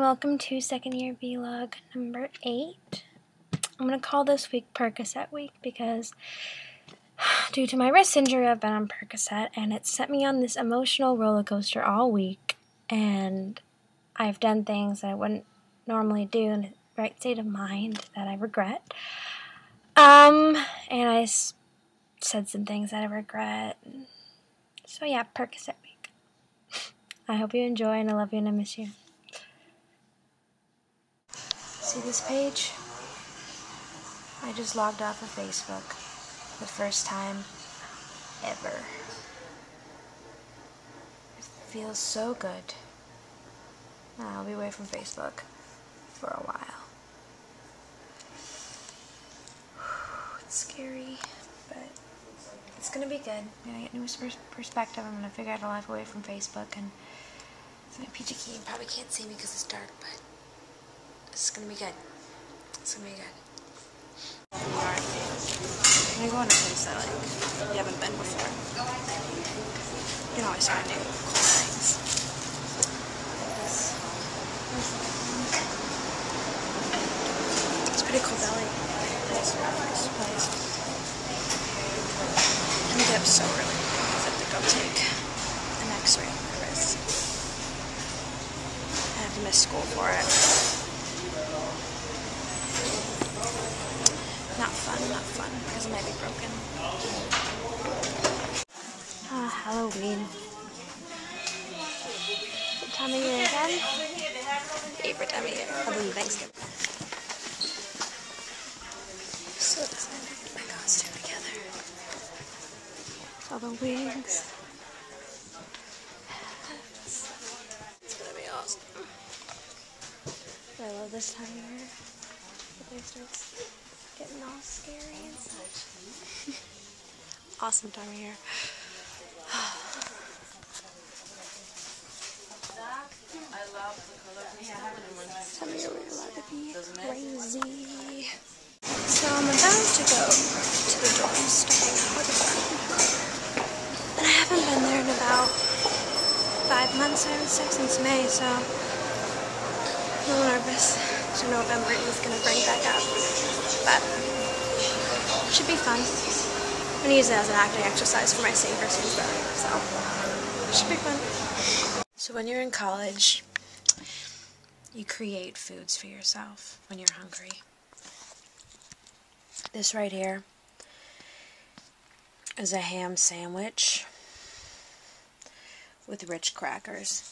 welcome to second year vlog number 8. I'm going to call this week Percocet week because due to my wrist injury I've been on Percocet and it set me on this emotional roller coaster all week, and I've done things that I wouldn't normally do in the right state of mind that I regret. And I said some things that I regret. So yeah, Percocet week. I hope you enjoy, and I love you and I miss you. See this page? I just logged off of Facebook. The first time ever. It feels so good. I'll be away from Facebook for a while. It's scary, but it's gonna be good. I'm gonna get new perspective. I'm gonna figure out a life away from Facebook, and it's my peachy key. You probably can't see me because it's dark, but it's gonna be good. It's gonna be good. I'm gonna go on a place I like. You haven't been before. You can always find new cool things. It's a pretty cool belly. Nice place. I'm gonna get up so early because I have to go take an x-ray on my wrist. I have to miss school for it. Not fun, because it might be broken. Halloween. What time of year again? Favorite time of year, other than Thanksgiving. So excited to get my costume together. All the wings. It's gonna be awesome. I love this time of year. The place starts getting all scary and such. Awesome time of year. Time of year we're allowed to be crazy. So I'm about to go to the dorm starting out with a friend. And I haven't been there in about 5 months, I would say, since May, so I'm a little nervous. So November is going to bring back up. But it should be fun. I'm going to use it as an acting exercise for my singing routine, so it should be fun. So when you're in college, you create foods for yourself when you're hungry. This right here is a ham sandwich with Ritz crackers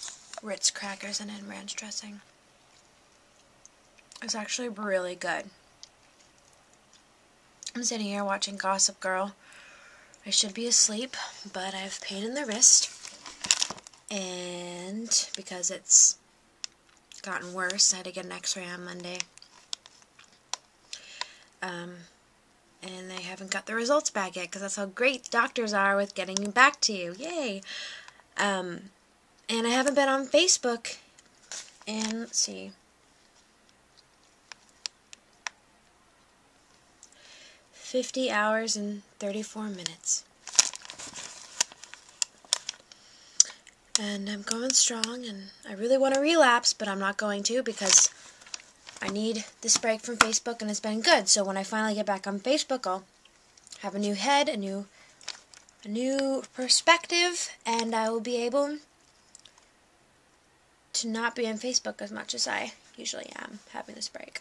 and in ranch dressing. It's actually really good. I'm sitting here watching Gossip Girl. I should be asleep, but I have pain in the wrist. And because it's gotten worse, I had to get an x-ray on Monday. And they haven't got the results back yet, because that's how great doctors are with getting back to you. Yay! And I haven't been on Facebook. And let's see. 50 hours and 34 minutes. And I'm going strong, and I really want to relapse, but I'm not going to because I need this break from Facebook, and it's been good. So when I finally get back on Facebook, I'll have a new head, a new perspective, and I will be able to not be on Facebook as much as I usually am having this break.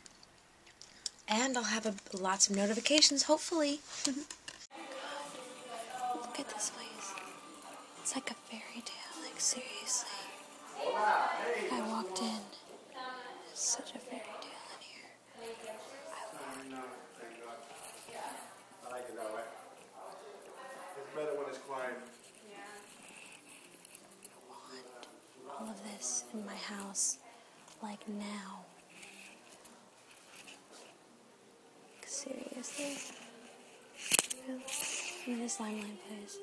And I'll have lots of notifications, hopefully. Look at this place. It's like a fairy tale, like seriously. I walked in. It's such a fairy tale in here. I like it that way. It's better when it's quiet. I want all of this in my house, like now. Seriously. I'm in this limelight place.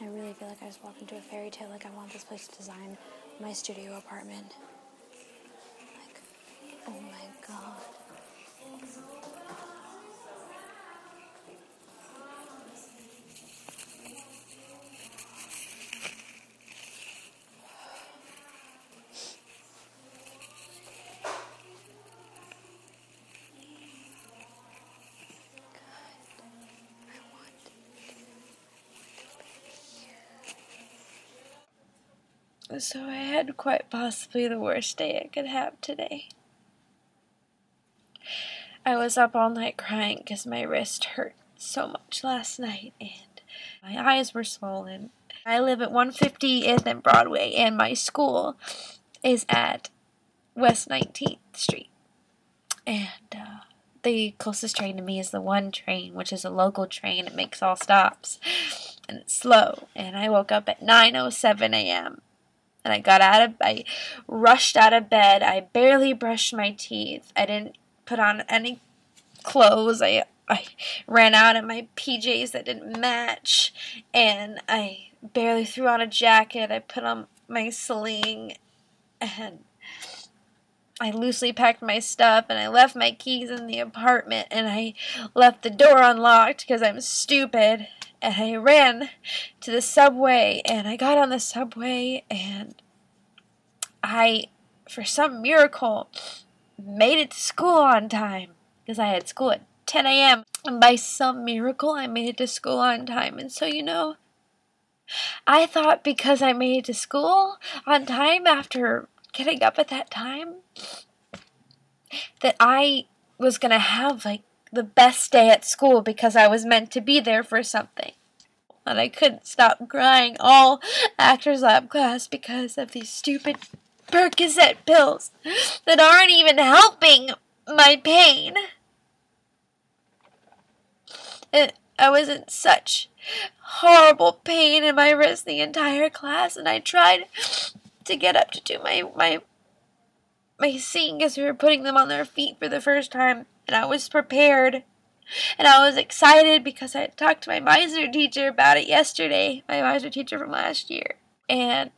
I really feel like I just walked into a fairy tale. Like, I want this place to design my studio apartment. Like, oh my god. So I had quite possibly the worst day I could have today. I was up all night crying because my wrist hurt so much last night and my eyes were swollen. I live at 150th and Broadway and my school is at West 19th Street. And the closest train to me is the 1 train, which is a local train. It makes all stops and it's slow. And I woke up at 9:07 a.m. and I rushed out of bed. I barely brushed my teeth. I didn't put on any clothes. I ran out in my PJs that didn't match, and I barely threw on a jacket. I put on my sling, and I loosely packed my stuff, and I left my keys in the apartment, and I left the door unlocked because I'm stupid, and I ran to the subway, and I got on the subway, and I, for some miracle, made it to school on time because I had school at 10 a.m. And by some miracle, I made it to school on time. And so, you know, I thought because I made it to school on time after getting up at that time, that I was going to have, like, the best day at school because I was meant to be there for something. And I couldn't stop crying all Actors Lab class because of these stupid Percocet pills that aren't even helping my pain. And I was in such horrible pain in my wrist the entire class, and I tried to get up to do my scene because we were putting them on their feet for the first time, and I was prepared. And I was excited because I had talked to my Meisner teacher about it yesterday, my Meisner teacher from last year. And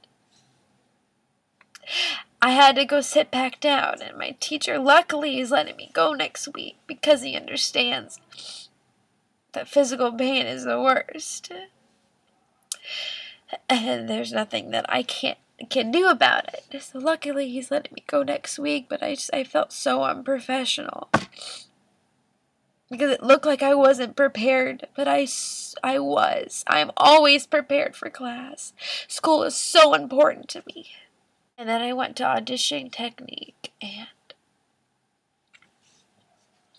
I had to go sit back down, and my teacher luckily is letting me go next week because he understands that physical pain is the worst. And there's nothing that I can do about it. So luckily he's letting me go next week, but I felt so unprofessional. Because it looked like I wasn't prepared, but I was. I'm always prepared for class. School is so important to me. And then I went to audition technique, and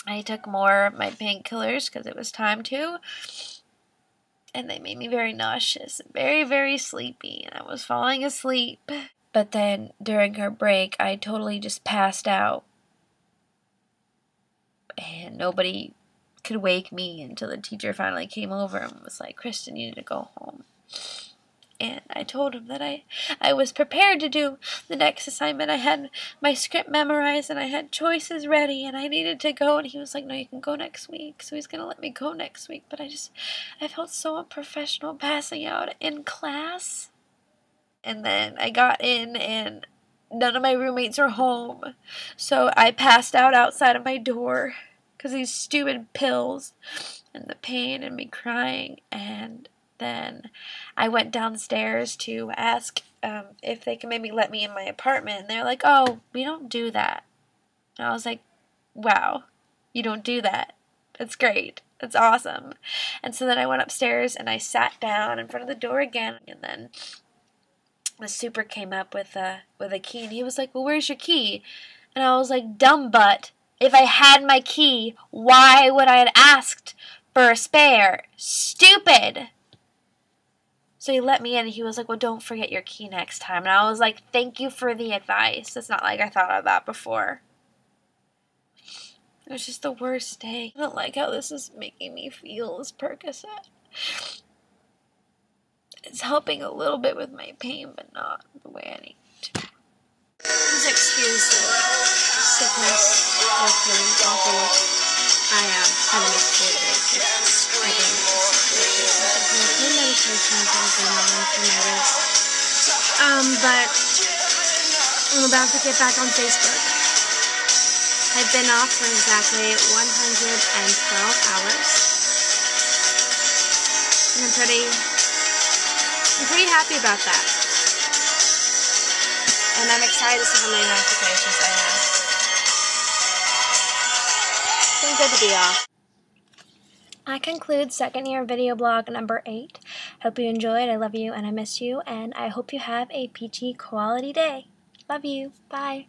I took more of my painkillers because it was time to. And they made me very nauseous, very, very sleepy, and I was falling asleep. But then during her break, I totally just passed out. And nobody could wake me until the teacher finally came over and was like, Kristen, you need to go home. And I told him that I was prepared to do the next assignment. I had my script memorized and I had choices ready and I needed to go. And he was like, no, you can go next week. So he's going to let me go next week. But I felt so unprofessional passing out in class. And then I got in and none of my roommates were home. So I passed out outside of my door because these stupid pills and the pain and me crying. And then I went downstairs to ask if they can maybe let me in my apartment. And they're like, oh, we don't do that. And I was like, wow, you don't do that. That's great. That's awesome. And so then I went upstairs and I sat down in front of the door again. And then the super came up with a key. And he was like, well, where's your key? And I was like, dumb butt. If I had my key, why would I have asked for a spare? Stupid. So he let me in, and he was like, well, don't forget your key next time. And I was like, thank you for the advice. It's not like I thought of that before. It was just the worst day. I don't like how this is making me feel, this Percocet. It's helping a little bit with my pain, but not the way I need to. Please excuse the sickness or feeling awful. I am having a school day. Medications are going on for my wrist. But I'm about to get back on Facebook. I've been off for exactly 112 hours. And I'm pretty happy about that. And I'm excited to see how many notifications I have. It's been good to be off. I conclude second year video blog number 8. Hope you enjoyed. I love you and I miss you, and I hope you have a peachy quality day. Love you. Bye.